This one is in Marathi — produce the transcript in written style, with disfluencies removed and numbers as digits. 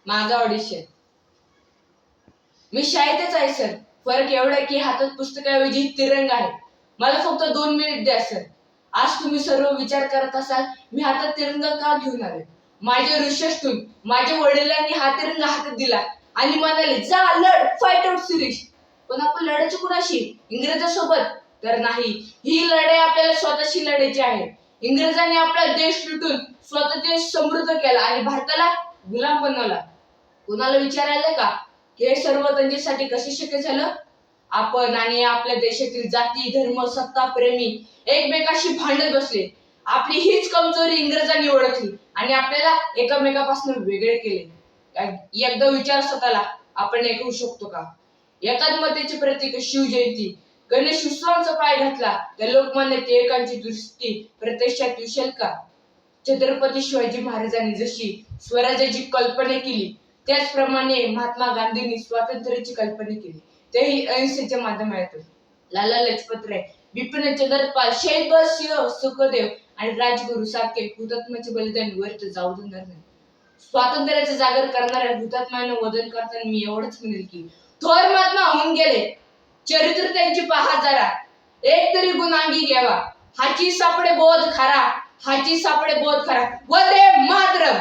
माझा ऑडिशन. मी शाळेतच आहे सर. फरक एवढा आहे की हातात पुस्तकाऐवजी तिरंगा आहे. मला फक्त 2 मिनिट द्या सर. आज तुम्ही सर्व विचार करत असाल मी हातात तिरंगा का घेऊन आले. माझ्या रिसेसतून माझ्या वडिलांनी हा तिरंगा हातात दिला आणि म्हणाले जा लढ, फाईट आउट शिरीष. पण आपण लढायचं कुणाशी? इंग्रजांसोबत? तर नाही, ही लढाई आपल्याला स्वतःशी लढायची आहे. इंग्रजांनी आपला देश लुटून स्वतः देश समृद्ध केला आणि भारताला गुलाम बनवला. कुणाला विचारायला का हे सर्व त्यांच्यासाठी कसे शक्य झालं? आपण आणि आपल्या देशातील जाती धर्म सत्ता प्रेमी एकमेकाशी भांडत बसले. आपली हीच कमजोरी इंग्रजांनी ओळखली आणि आपल्याला एकमेकापासून वेगळे केले. एकदा विचार स्वतःला, आपण एक होऊ शकतो का? एकात्मतेचे प्रतीक शिवजयंती, गणेश उत्सवाचा पाय घातला तर लोकमान्य टिळकांची दृष्टी प्रत्यक्षात दिसेल का? छत्रपती शिवाजी महाराजांनी जशी स्वराज्याची कल्पना केली त्याचप्रमाणे महात्मा गांधींनी स्वातंत्र्याची कल्पना केली, तेही अहिंसेच्या माध्यमातून. लाला लजपत राय, बिपिन चंद्र पाल, शहीद भगत सिंह, सुखदेव आणि राजगुरू सारखे हुतात्म्याचे बलिदान व्यर्थ जाऊ देणार नाही. स्वातंत्र्याचा जागर करणाऱ्या हुतात्म्यांना वदन करताना मी एवढंच म्हणेल की थोर महात्मा होऊन गेले, चरित्र त्यांची पहा जरा, एक तरी गुणांगी घ्यावा, हाची सापडे बोध खरा, हाची सापडे बोध खरा. वंदे मातरम.